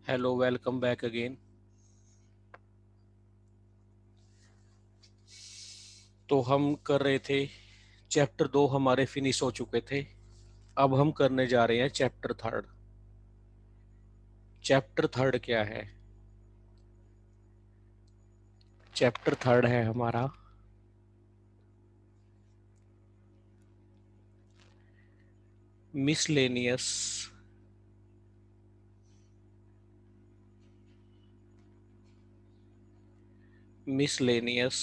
Hello, welcome back again. तो हम कर रहे थे, चैप्टर 2 हमारे फिनिश हो चुके थे। अब हम करने जा रहे हैं चैप्टर थर्ड। चैप्टर थर्ड क्या है? चैप्टर थर्ड है हमारा मिसलेनियस मिसलेनियस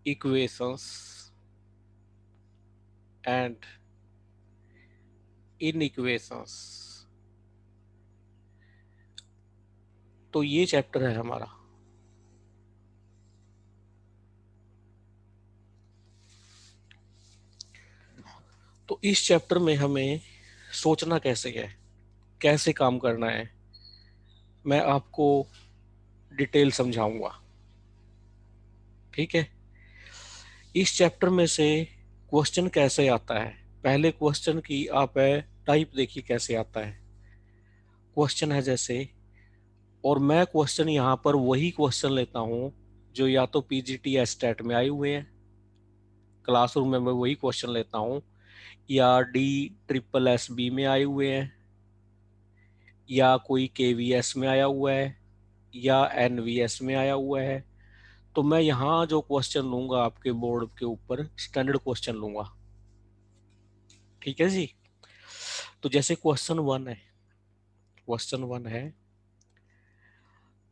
इक्वेशंस एंड इनइक्वेशंस। तो ये चैप्टर है हमारा। तो इस चैप्टर में हमें सोचना कैसे है, कैसे काम करना है, मैं आपको डिटेल समझाऊंगा। ठीक है। इस चैप्टर में से क्वेश्चन कैसे आता है, पहले क्वेश्चन की आप टाइप देखिए कैसे आता है। क्वेश्चन है जैसे, और मैं क्वेश्चन यहाँ पर वही क्वेश्चन लेता हूँ जो या तो पीजीटी या स्टेट में आए हुए हैं, क्लासरूम में मैं वही क्वेश्चन लेता हूँ, या डी ट्रिपल एस बी में आए हुए हैं, या कोई केवीएस में आया हुआ है, या एनवीएस में आया हुआ है। तो मैं यहाँ जो क्वेश्चन लूंगा आपके बोर्ड के ऊपर स्टैंडर्ड क्वेश्चन लूंगा। ठीक है जी। तो जैसे क्वेश्चन वन है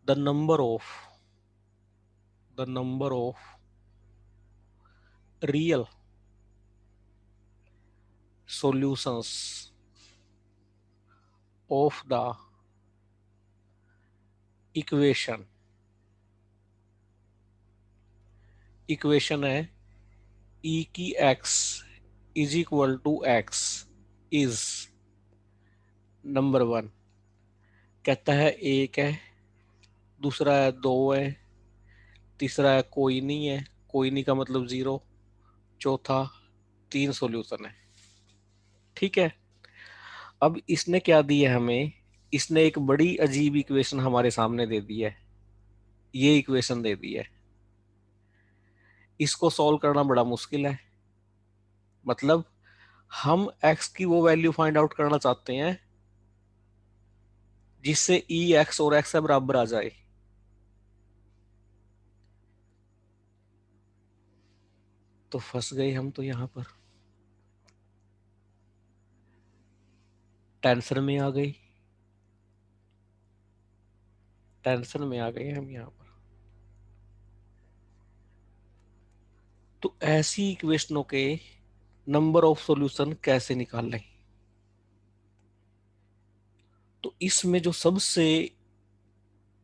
the number of real solutions of the equation. Equation है ई की x is equal to x is number one. कहता है एक है, दूसरा है दो है, तीसरा है कोई नहीं है, कोई नहीं का मतलब जीरो, चौथा तीन सॉल्यूशन है। ठीक है। अब इसने क्या दिया है हमें, इसने एक बड़ी अजीब इक्वेशन हमारे सामने दे दी है। ये इक्वेशन दे दी है, इसको सॉल्व करना बड़ा मुश्किल है। मतलब हम एक्स की वो वैल्यू फाइंड आउट करना चाहते हैं जिससे ई एक्स और एक्स बराबर आ जाए। तो फंस गए हम तो यहाँ पर, टेंशन में आ गई, टेंशन में आ गए हम यहाँ पर। तो ऐसी इक्वेशनों के नंबर ऑफ सॉल्यूशन कैसे निकाल लें? तो इसमें जो सबसे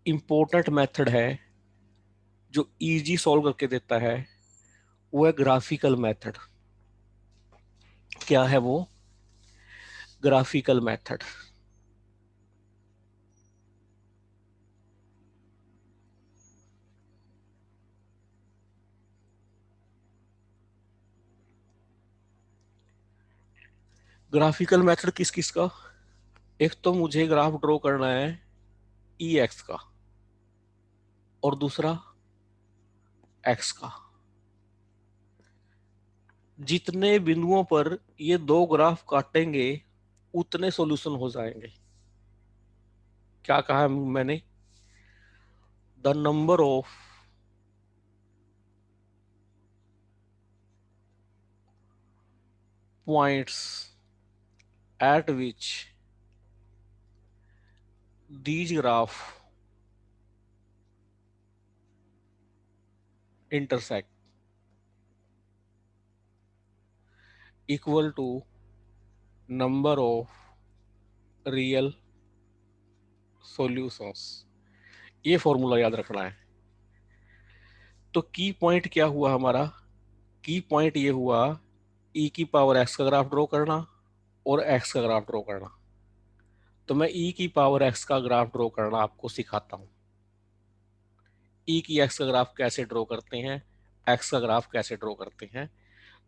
इंपॉर्टेंट मेथड है, जो इजी सॉल्व करके देता है, वो है ग्राफिकल मेथड। क्या है वो? Graphical method. ग्राफिकल मेथड किस किस का? एक तो मुझे ग्राफ ड्रॉ करना है ई एक्स का, और दूसरा एक्स का। जितने बिंदुओं पर ये दो ग्राफ काटेंगे उतने सॉल्यूशन हो जाएंगे। क्या कहा है मैंने? The number of points at which these graph intersect equal to number of real solutions। ये फॉर्मूला याद रखना है। तो की पॉइंट क्या हुआ हमारा? की पॉइंट ये हुआ ई की पावर एक्स का ग्राफ ड्रॉ करना और एक्स का ग्राफ ड्रॉ करना। तो मैं ई की पावर एक्स का ग्राफ ड्रॉ करना आपको सिखाता हूँ। ई की एक्स का ग्राफ कैसे ड्रॉ करते हैं, एक्स का ग्राफ कैसे ड्रॉ करते हैं।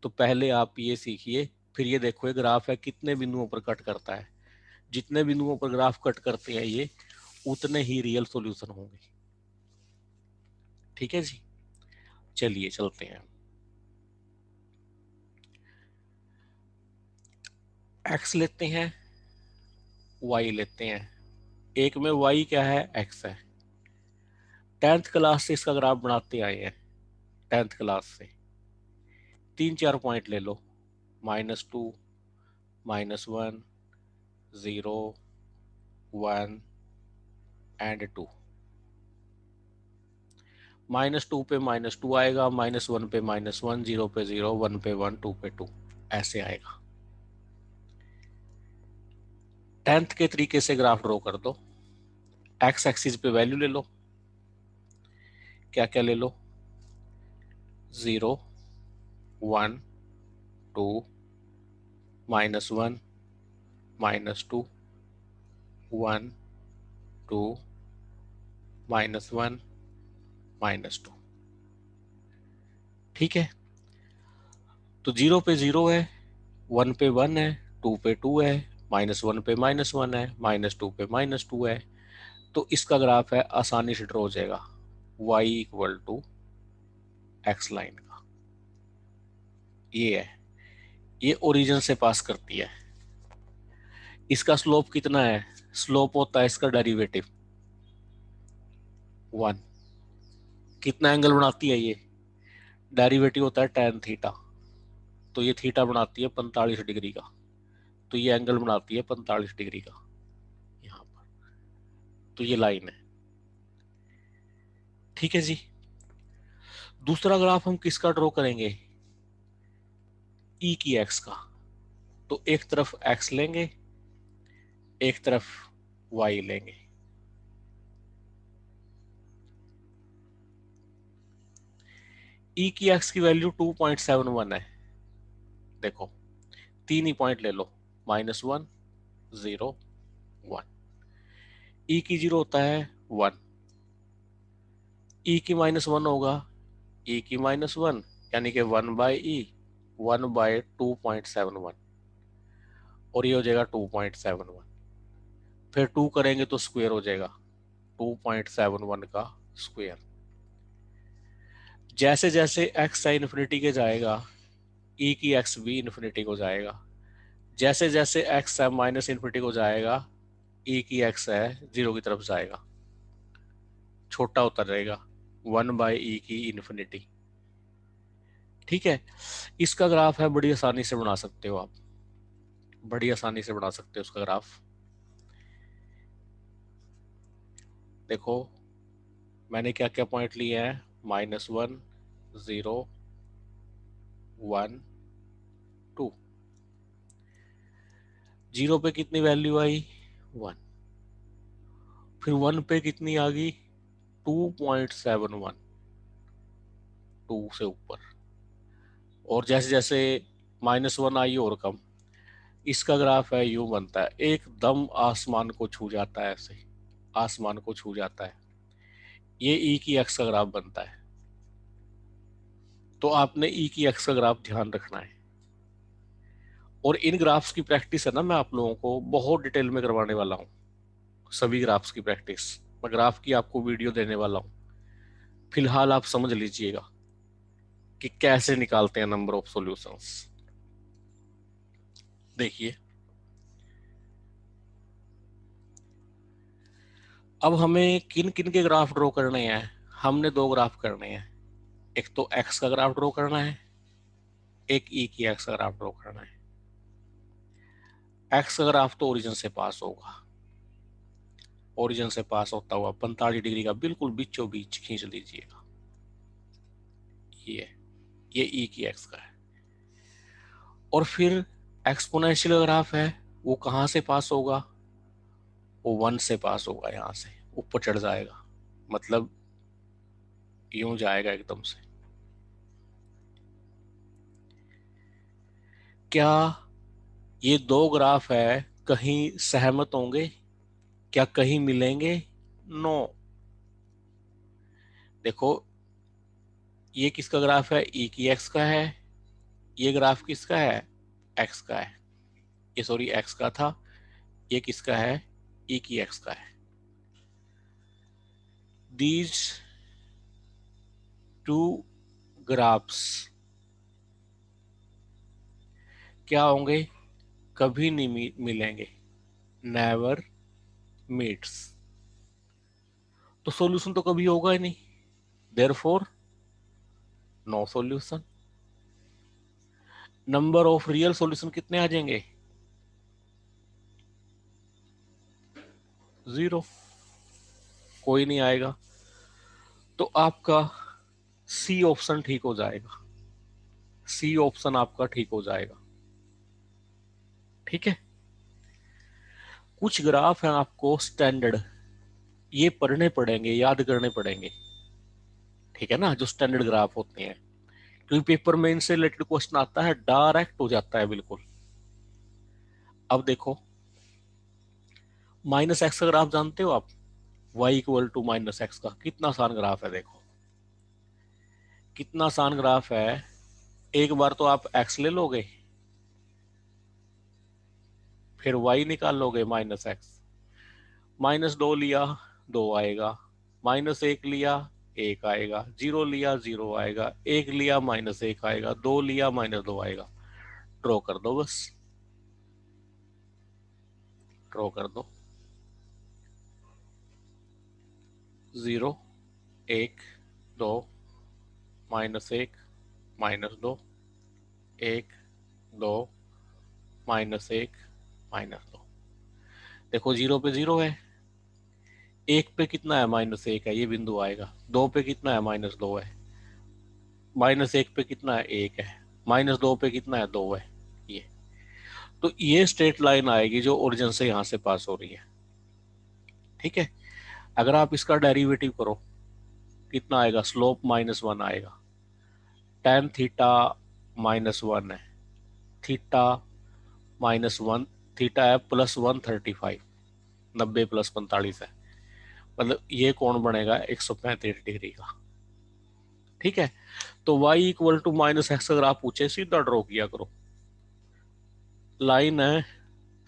तो पहले आप ये सीखिए, फिर ये देखो ये ग्राफ है कितने बिंदुओं पर कट करता है। जितने बिंदुओं पर ग्राफ कट करते हैं ये, उतने ही रियल सॉल्यूशन होंगे। ठीक है जी, चलिए चलते हैं। एक्स लेते हैं, वाई लेते हैं। एक में वाई क्या है, एक्स है। 10th क्लास से इसका ग्राफ बनाते आए हैं, 10th क्लास से। 3-4 पॉइंट ले लो, -2, -1, 0, 1 एंड 2। -2 पे -2 आएगा, -1 पे -1, 0 पे 0, 1 पे 1, 2 पे 2, ऐसे आएगा। 10th के तरीके से ग्राफ ड्रॉ कर दो। एक्स एक्सिस पे वैल्यू ले लो, क्या क्या ले लो, 0, 1, 2, -1, -2, 1, 2, -1, -2। ठीक है, तो 0 पे 0 है, 1 पे 1 है, 2 पे 2 है, -1 पे -1 है, -2 पे -2 है। तो इसका ग्राफ है, आसानी से ड्रॉ हो जाएगा, y equal to x line का। ये है, ये ओरिजिन से पास करती है। इसका स्लोप कितना है, स्लोप होता है इसका डेरिवेटिव 1। कितना एंगल बनाती है ये, डेरिवेटिव होता है tan थीटा, तो ये थीटा बनाती है 45 डिग्री का, तो ये एंगल बनाती है 45 डिग्री का यहाँ पर। तो ये लाइन है। ठीक है जी, दूसरा ग्राफ हम किसका ड्रॉ करेंगे, ई की एक्स का। तो एक तरफ एक्स लेंगे, एक तरफ वाई लेंगे। ई की एक्स की वैल्यू 2.71 है। देखो, तीन ही पॉइंट ले लो, -1, 0, 1। ई की 0 होता है 1, ई की -1 होगा, ई की -1 यानी कि 1/e, 1/2.71, और ये हो जाएगा 2.71। फिर 2 करेंगे तो स्क्वायर हो जाएगा, 2.71 का स्क्वायर। जैसे जैसे एक्स है इन्फिनिटी के जाएगा, ई की एक्स भी इन्फिनिटी को जाएगा। जैसे जैसे एक्स है माइनस इन्फिनिटी को जाएगा, ई की एक्स है 0 की तरफ जाएगा, छोटा होता रहेगा, 1/e की इन्फिनिटी। ठीक है, इसका ग्राफ है, बड़ी आसानी से बना सकते हो आप, बड़ी आसानी से बना सकते हो उसका ग्राफ। देखो, मैंने क्या क्या पॉइंट लिए हैं, -1, 0, 1, 2। 0 पे कितनी वैल्यू आई, 1। फिर 1 पे कितनी आ गई, 2.71, 2 से ऊपर। और जैसे जैसे -1 आई और कम, इसका ग्राफ है यूं बनता है, एकदम आसमान को छू जाता है, ऐसे आसमान को छू जाता है। ये ई की एक्स का ग्राफ बनता है। तो आपने ई की एक्स का ग्राफ ध्यान रखना है। और इन ग्राफ्स की प्रैक्टिस है ना, मैं आप लोगों को बहुत डिटेल में करवाने वाला हूँ, सभी ग्राफ्स की प्रैक्टिस। मैं ग्राफ की आपको वीडियो देने वाला हूँ। फिलहाल आप समझ लीजिएगा कि कैसे निकालते हैं नंबर ऑफ सॉल्यूशंस। देखिए, अब हमें किन किन के ग्राफ ड्रॉ करने हैं, हमने दो ग्राफ करने हैं। एक तो एक्स का ग्राफ ड्रॉ करना है, एक ई की एक्स का ग्राफ ड्रॉ करना है। एक्स का ग्राफ तो ओरिजिन से पास होगा, ओरिजिन से पास होता हुआ 45 डिग्री का बिल्कुल बीचों बीच खींच लीजिएगा। ये ई की एक्स का है। और फिर एक्सपोनेंशियल ग्राफ है, वो कहाँ से पास होगा, वो 1 से पास होगा, यहाँ से ऊपर चढ़ जाएगा, मतलब यूं जाएगा एकदम से। क्या ये दो ग्राफ है कहीं सहमत होंगे, क्या कहीं मिलेंगे, नो। देखो, ये किसका ग्राफ है, ई की एक्स का है, ये ग्राफ किसका है, एक्स का है। ये सॉरी एक्स का था, ये किसका है, ई की एक्स का है। दीज टू ग्राफ्स क्या होंगे, कभी नहीं मिलेंगे, नेवर मीट्स। तो सॉल्यूशन तो कभी होगा ही नहीं, therefore no solution. Number of real solution कितने आ जाएंगे, 0, कोई नहीं आएगा। तो आपका सी ऑप्शन ठीक हो जाएगा, सी ऑप्शन आपका ठीक हो जाएगा। ठीक है। कुछ ग्राफ हैं आपको स्टैंडर्ड, ये पढ़ने पड़ेंगे, याद करने पड़ेंगे। ठीक है ना, जो स्टैंडर्ड ग्राफ होते हैं, क्योंकि पेपर में इनसे रिलेटेड क्वेश्चन आता है, डायरेक्ट हो जाता है बिल्कुल। अब देखो, माइनस एक्स का ग्राफ जानते हो आप, y equal to minus x का, कितना आसान ग्राफ है। देखो कितना आसान ग्राफ है। एक बार तो आप एक्स ले लोगे, फिर वाई निकाल लोगे माइनस एक्स, -2 लिया 2 आएगा, -1 लिया 1 आएगा, 0 लिया 0 आएगा, 1 लिया -1 आएगा, 2 लिया -2 आएगा। ड्रॉ कर दो बस, ड्रॉ कर दो। 0 1 2 -1 -2 1 2 -1 -2। देखो 0 पे 0 है, 1 पे कितना है, -1 है, ये बिंदु आएगा। 2 पे कितना है, -2 है। -1 पे कितना है, 1 है। -2 पे कितना है, 2 है। ये तो ये स्ट्रेट लाइन आएगी जो ओरिजिन से यहां से पास हो रही है। ठीक है। अगर आप इसका डेरिवेटिव करो, कितना आएगा, स्लोप -1 आएगा। tan थीटा -1 है, थीटा -1, थीटा है +135, 90 + 45 है, मतलब ये कोण बनेगा 135 डिग्री का। ठीक है। तो y इक्वल टू -x अगर आप पूछे, सीधा ड्रॉ किया करो। लाइन है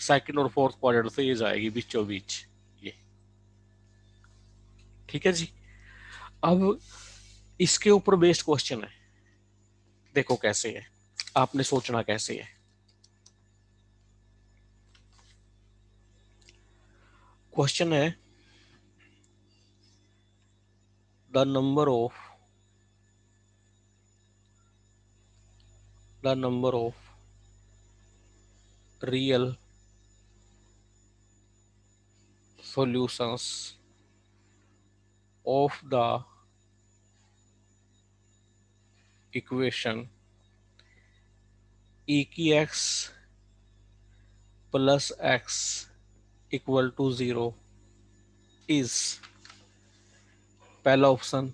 सेकंड और फोर्थ क्वाड्रेंट से ये जाएगी बीचों बीच, ये। ठीक है जी। अब इसके ऊपर बेस्ड क्वेश्चन है, देखो कैसे है, आपने सोचना कैसे है। क्वेश्चन है, the number of real solutions of the equation e की x plus x equal to 0 is, पहला ऑप्शन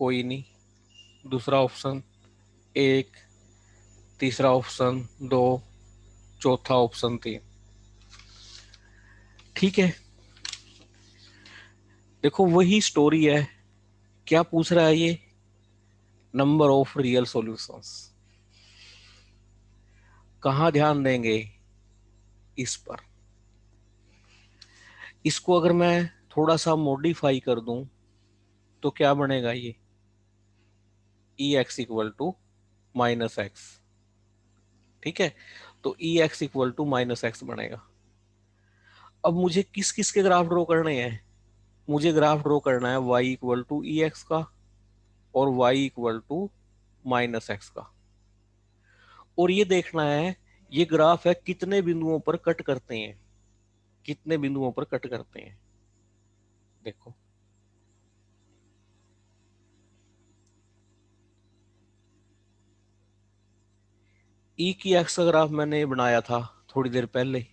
कोई नहीं, दूसरा ऑप्शन 1, तीसरा ऑप्शन 2, चौथा ऑप्शन 3। ठीक है। देखो वही स्टोरी है, क्या पूछ रहा है ये, नंबर ऑफ रियल सॉल्यूशंस। कहाँ ध्यान देंगे, इस पर। इसको अगर मैं थोड़ा सा मॉडिफाई कर दूं तो क्या बनेगा, ये ई एक्स इक्वल टू -x। ठीक है। तो ई एक्स इक्वल टू -x बनेगा। अब मुझे किस किस के ग्राफ ड्रॉ करने हैं, मुझे ग्राफ ड्रॉ करना है y equal to e x का और y इक्वल टू -x का। और ये देखना है ये ग्राफ है कितने बिंदुओं पर कट करते हैं, कितने बिंदुओं पर कट करते हैं। देखो ई की एक्स का ग्राफ मैंने बनाया था थोड़ी देर पहले,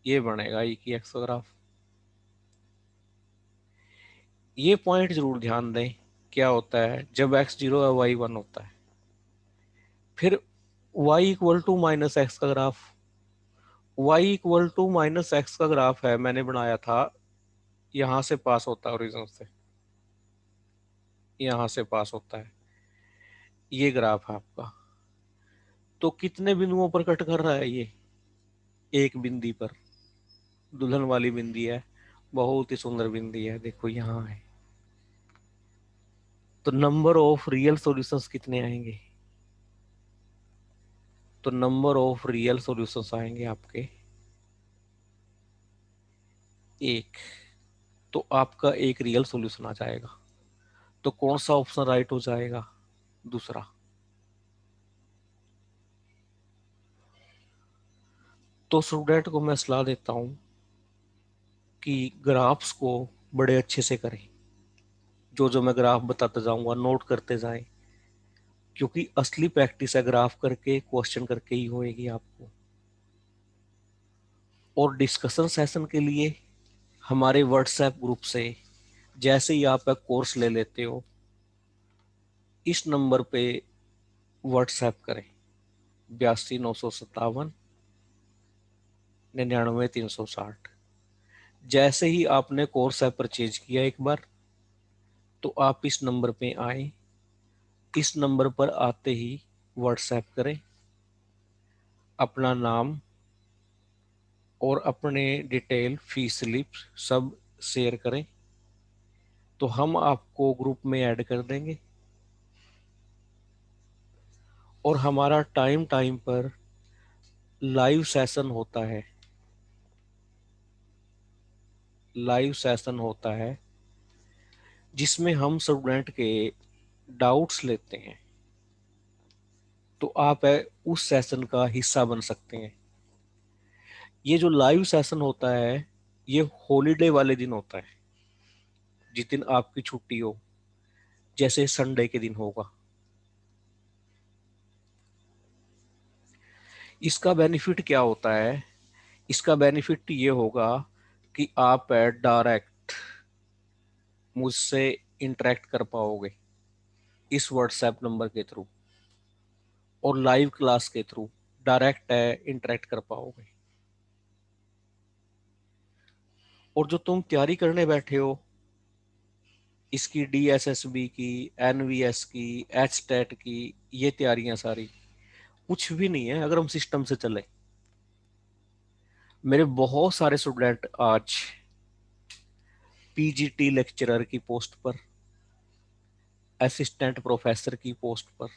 ये बनेगा ई की एक्स का ग्राफ। ये पॉइंट जरूर ध्यान दें, क्या होता है जब x 0 है y 1 होता है। फिर y इक्वल टू -x का graph, y equal to -x का ग्राफ है, मैंने बनाया था, यहां से पास होता है ओरिजिन से, यहां से पास होता है, ये ग्राफ है आपका। तो कितने बिंदुओं पर कट कर रहा है ये, एक बिंदी पर। दुल्हन वाली बिंदी है, बहुत ही सुंदर बिंदी है, देखो यहाँ है। तो नंबर ऑफ रियल सॉल्यूशंस कितने आएंगे? तो नंबर ऑफ रियल सॉल्यूशंस आएंगे आपके एक। तो आपका एक रियल सॉल्यूशन आ जाएगा। तो कौन सा ऑप्शन राइट हो जाएगा? दूसरा। तो स्टूडेंट को मैं सलाह देता हूं कि ग्राफ्स को बड़े अच्छे से करें। जो जो मैं ग्राफ बताता जाऊंगा नोट करते जाएं, क्योंकि असली प्रैक्टिस है ग्राफ करके क्वेश्चन करके ही होएगी आपको। और डिस्कशन सेशन के लिए हमारे व्हाट्सएप ग्रुप से जैसे ही आप एक कोर्स ले लेते हो, इस नंबर पे व्हाट्सएप करें, 82 957 99 360। जैसे ही आपने कोर्स ऐप परचेज किया एक बार, तो आप इस नंबर पे आए। इस नंबर पर आते ही व्हाट्सएप करें, अपना नाम और अपने डिटेल फीस स्लिप सब शेयर करें, तो हम आपको ग्रुप में ऐड कर देंगे। और हमारा टाइम टाइम पर लाइव सेशन होता है। लाइव सेशन होता है जिसमें हम स्टूडेंट के डाउट्स लेते हैं। तो आप उस सेशन का हिस्सा बन सकते हैं। ये जो लाइव सेशन होता है, ये हॉलीडे वाले दिन होता है, जिस दिन आपकी छुट्टी हो, जैसे संडे के दिन होगा। इसका बेनिफिट क्या होता है? इसका बेनिफिट ये होगा कि आप डायरेक्ट मुझसे इंटरेक्ट कर पाओगे इस व्हाट्सएप नंबर के थ्रू, और लाइव क्लास के थ्रू डायरेक्ट इंटरेक्ट कर पाओगे। और जो तुम तैयारी करने बैठे हो, इसकी डीएसएसबी की, एनवीएस की, एच टेट की, ये तैयारियां सारी कुछ भी नहीं है अगर हम सिस्टम से चले। मेरे बहुत सारे स्टूडेंट आज पीजीटी लेक्चरर की पोस्ट पर, असिस्टेंट प्रोफेसर की पोस्ट पर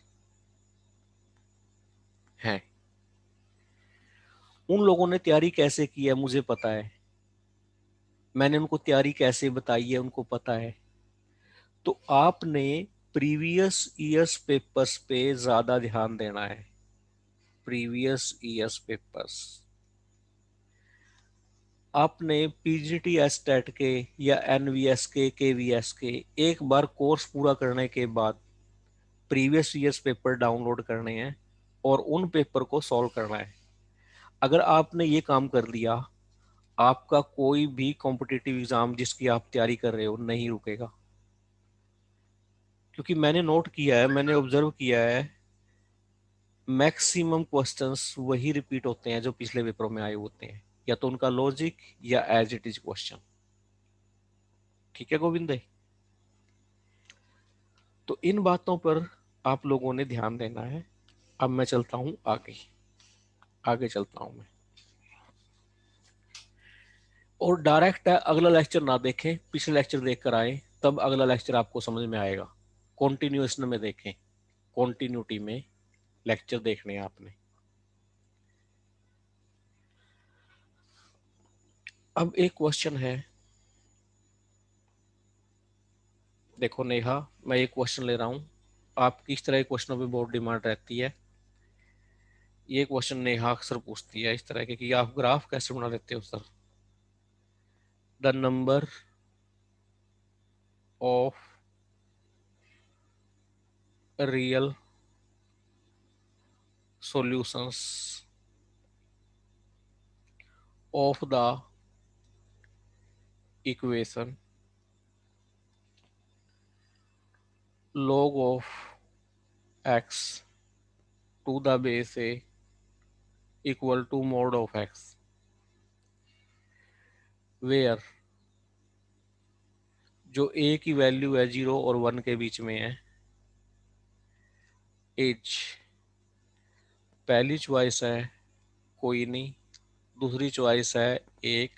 हैं। उन लोगों ने तैयारी कैसे की है मुझे पता है, मैंने उनको तैयारी कैसे बताई है उनको पता है। तो आपने प्रीवियस ईयर्स पेपर्स पे ज्यादा ध्यान देना है। प्रीवियस ईयर्स पेपर्स आपने पीजीटी एस्टेट के या एनवीएस के, केवीएस के एक बार कोर्स पूरा करने के बाद प्रीवियस ईयर्स पेपर डाउनलोड करने हैं और उन पेपर को सॉल्व करना है। अगर आपने ये काम कर लिया, आपका कोई भी कॉम्पिटिटिव एग्जाम जिसकी आप तैयारी कर रहे हो नहीं रुकेगा। क्योंकि मैंने नोट किया है, मैंने ऑब्जर्व किया है, मैक्सिमम क्वेश्चंस वही रिपीट होते हैं जो पिछले पेपरों में आए होते हैं, या तो उनका लॉजिक या एज इट इज क्वेश्चन। ठीक है गोविंद? तो इन बातों पर आप लोगों ने ध्यान देना है। अब मैं चलता हूं आगे। आगे चलता हूं मैं। और डायरेक्ट है, अगला लेक्चर ना देखें, पिछले लेक्चर देख कर आए, तब अगला लेक्चर आपको समझ में आएगा। कॉन्टिन्यूएशन में देखें, कॉन्टिन्यूटी में लेक्चर देखने हैं आपने। अब एक क्वेश्चन है, देखो नेहा, मैं एक क्वेश्चन ले रहा हूं। आपकी इस तरह के क्वेश्चनों पे बहुत डिमांड रहती है। ये क्वेश्चन नेहा अक्सर पूछती है इस तरह के कि आप ग्राफ कैसे बना लेते हो sir? The number of real solutions of the equation log of x to the base a equal to mod of x, where जो a की वैल्यू है 0 और 1 के बीच में है, एज पहली चॉइस है कोई नहीं, दूसरी चॉइस है 1,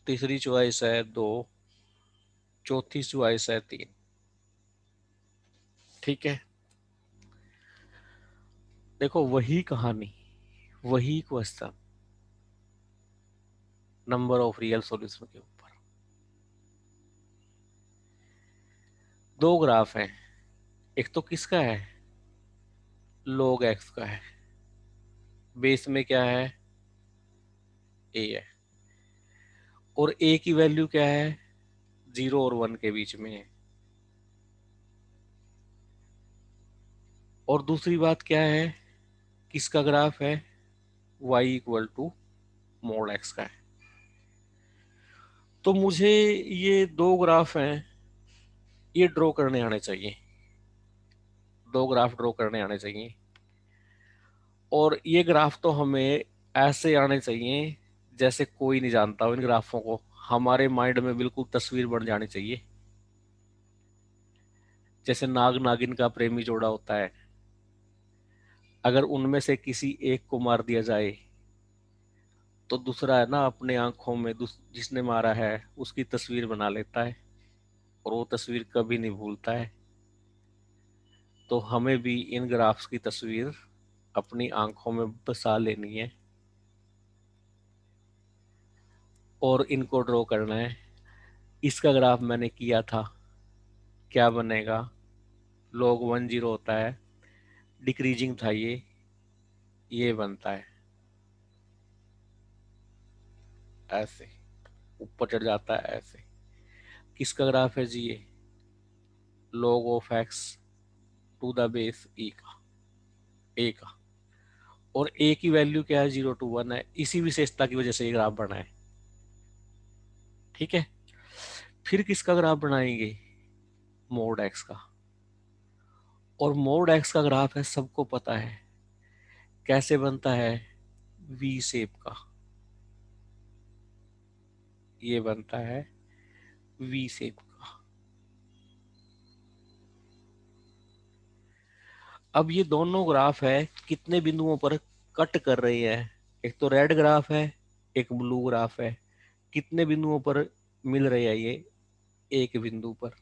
तीसरी चॉइस है 2, चौथी चॉइस है 3। ठीक है, देखो वही कहानी, वही question, number of real solution के ऊपर। दो ग्राफ हैं, एक तो किसका है, log x का है, बेस में क्या है, a है, और a की वैल्यू क्या है, 0 और 1 के बीच में है। और दूसरी बात क्या है, किसका ग्राफ है, y equal to mod x का है। तो मुझे ये दो ग्राफ हैं, ये ड्रॉ करने आने चाहिए, दो ग्राफ ड्रॉ करने आने चाहिए। और ये ग्राफ तो हमें ऐसे आने चाहिए जैसे कोई नहीं जानता हो इन ग्राफों को, हमारे माइंड में बिल्कुल तस्वीर बन जानी चाहिए, जैसे नाग नागिन का प्रेमी जोड़ा होता है। अगर उनमें से किसी एक को मार दिया जाए तो दूसरा है ना अपने आंखों में जिसने मारा है उसकी तस्वीर बना लेता है, और वो तस्वीर कभी नहीं भूलता है। तो हमें भी इन ग्राफ्स की तस्वीर अपनी आंखों में बसा लेनी है और इनको ड्रॉ करना है। इसका ग्राफ मैंने किया था, क्या बनेगा, log 10 होता है, डिक्रीजिंग था ये बनता है ऐसे, ऊपर चढ़ जाता है ऐसे। किसका ग्राफ है जी ये, log of x to the base a का। और ए की वैल्यू क्या है, 0 to 1 है, इसी विशेषता की वजह से ये ग्राफ बना है। ठीक है, फिर किसका ग्राफ बनाएंगे, मोड एक्स का। और मोड एक्स का ग्राफ है, सबको पता है कैसे बनता है, वी शेप का, ये बनता है वी शेप का। अब ये दोनों ग्राफ है कितने बिंदुओं पर कट कर रही है, एक तो रेड ग्राफ है, एक ब्लू ग्राफ है, कितने बिंदुओं पर मिल रही है ये, एक बिंदु पर।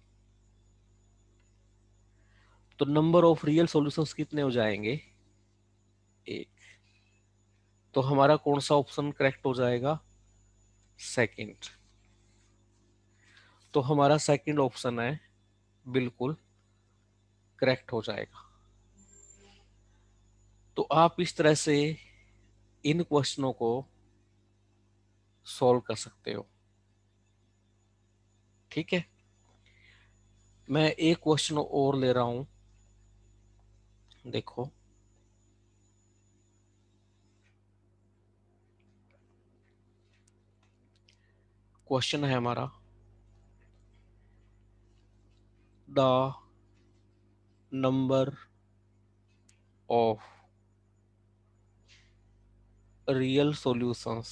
तो नंबर ऑफ रियल सॉल्यूशंस कितने हो जाएंगे, एक। तो हमारा कौन सा ऑप्शन करेक्ट हो जाएगा, सेकंड। तो हमारा सेकंड ऑप्शन है बिल्कुल करेक्ट हो जाएगा। तो आप इस तरह से इन क्वेश्चनों को सॉल्व कर सकते हो। ठीक है, मैं एक क्वेश्चन और ले रहा हूं, देखो। क्वेश्चन है हमारा, the number of real solutions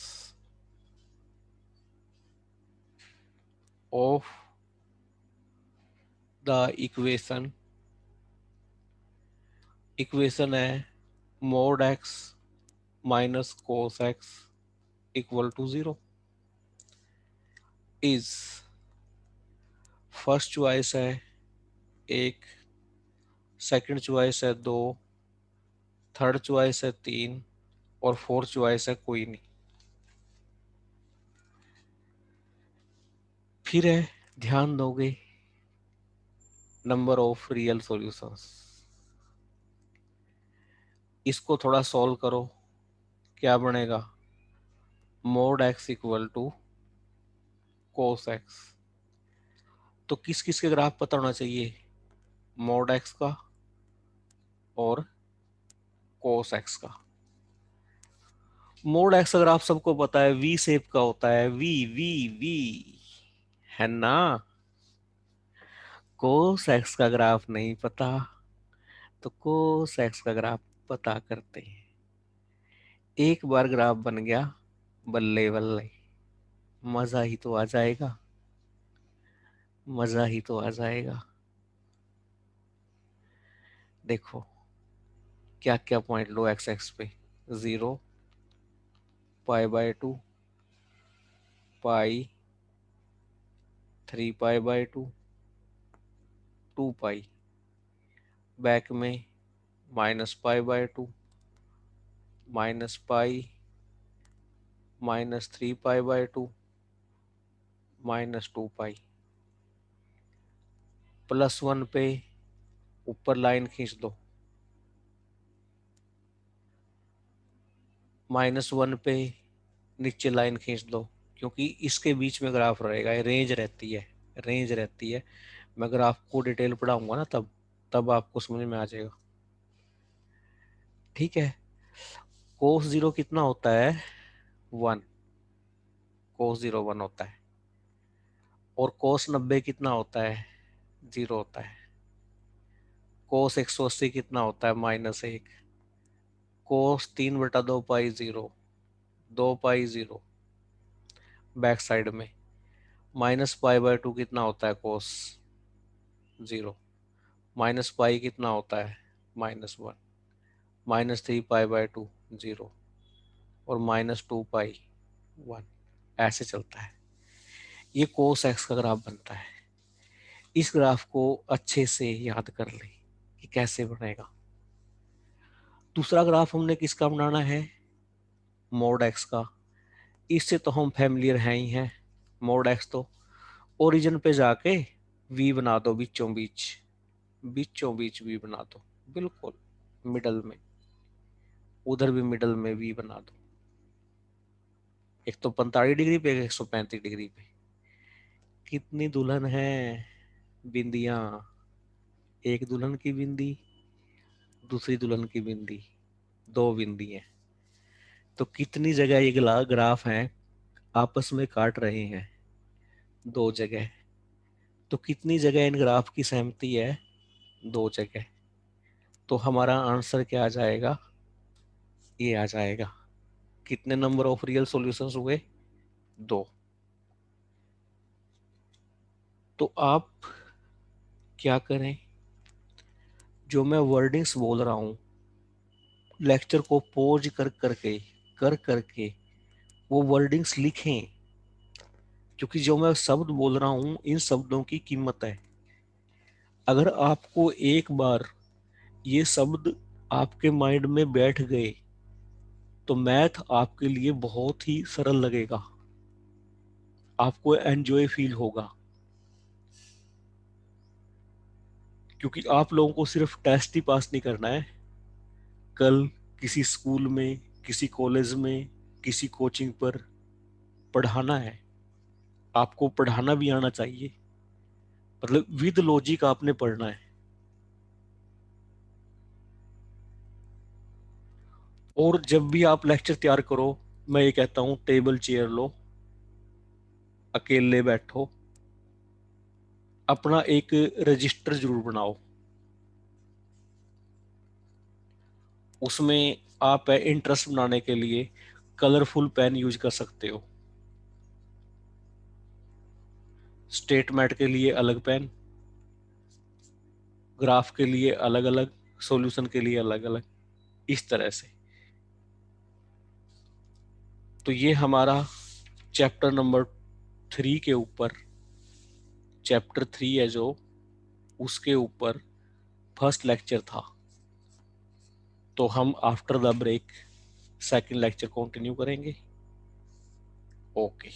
of the equation, equation है mod x minus cos x equal to 0 is, first choice है एक, सेकंड चॉइस है 2, थर्ड चॉइस है 3, और फोर्थ चॉइस है कोई नहीं। फिर है, ध्यान दोगे, नंबर ऑफ रियल सॉल्यूशंस, इसको थोड़ा सॉल्व करो, क्या बनेगा, mod x equal to cos x. तो किस किस के ग्राफ पता होना चाहिए, मोड एक्स का और कोस एक्स का। मोड एक्स का ग्राफ सबको पता है, वी शेप का होता है, वी वी वी, है ना। कोस एक्स का ग्राफ नहीं पता, तो कोस एक्स का ग्राफ पता करते हैं। एक बार ग्राफ बन गया, बल्ले बल्ले, मजा ही तो आ जाएगा, मजा ही तो आ जाएगा। देखो क्या क्या पॉइंट लो एक्स एक्स पे, 0, pi by 2, pi, 3 पाई/2, 2 pi, back में -पाई/2, -पाई, -3 पाई/2, -2 पाई, +1 पे ऊपर लाइन खींच दो, -1 पे नीचे लाइन खींच दो, क्योंकि इसके बीच में ग्राफ रहेगा, रेंज रहती है, रेंज रहती है। मैं ग्राफ को डिटेल पढ़ाऊंगा ना, तब तब आपको समझ में आ जाएगा। ठीक है। cos 0 कितना होता है? 1। cos 0 1 होता है। और cos 90 कितना होता है? 0 होता है। cos 180 कितना होता है? -1। cos 3/2 पाई 0, 2 पाई 0, बैक साइड में -पाई/2 कितना होता है? cos 0, -पाई कितना होता है? -1, -3 पाई/2 0, और -2 पाई 1। ऐसे चलता है। ये cos x का ग्राफ बनता है। इस ग्राफ को अच्छे से याद कर ले कि कैसे बनेगा। दूसरा ग्राफ हमने किसका बनाना है? मोड x का। इससे तो हम फैमिलियर हैं ही हैं। मोड x तो ओरिजिन पे जाके v बना दो, बीचों बीच, बीचों बीच v बना दो, बिल्कुल मिडल में, उधर भी मिडल में v बना दो। एक तो 45 डिग्री पे, एक 135 डिग्री पे। कितनी दुल्हन है बिंदियां? एक दुल्हन की बिंदी, दूसरी दुल्हन की बिंदी, 2 बिंदी हैं। तो कितनी जगह ये ग्राफ हैं आपस में काट रहे हैं? 2 जगह। तो कितनी जगह इन ग्राफ की सहमति है? 2 जगह। तो हमारा आंसर क्या आ जाएगा? ये आ जाएगा। कितने नंबर ऑफ रियल सॉल्यूशंस हुए? 2। तो आप क्या करें, जो मैं वर्डिंग्स बोल रहा हूं, लेक्चर को पॉज कर करके वो वर्डिंग्स लिखें, क्योंकि जो मैं शब्द बोल रहा हूं, इन शब्दों की कीमत है। अगर आपको एक बार ये शब्द आपके माइंड में बैठ गए तो मैथ आपके लिए बहुत ही सरल लगेगा, आपको एंजॉय फील होगा। क्योंकि आप लोगों को सिर्फ टेस्ट ही पास नहीं करना है, कल किसी स्कूल में, किसी कॉलेज में, किसी कोचिंग पर पढ़ाना है। आपको पढ़ाना भी आना चाहिए, मतलब विद लॉजिक आपने पढ़ना है। और जब भी आप लेक्चर तैयार करो, मैं ये कहता हूँ टेबल चेयर लो, अकेले बैठो, अपना एक रजिस्टर जरूर बनाओ। उसमें आप इंटरेस्ट बनाने के लिए कलरफुल पेन यूज कर सकते हो। स्टेटमेंट के लिए अलग पेन, ग्राफ के लिए अलग अलग, सॉल्यूशन के लिए अलग अलग, इस तरह से। तो ये हमारा चैप्टर नंबर 3 के ऊपर, चैप्टर 3 है जो, उसके ऊपर फर्स्ट लेक्चर था। तो हम after the break second lecture continue करेंगे। ओके।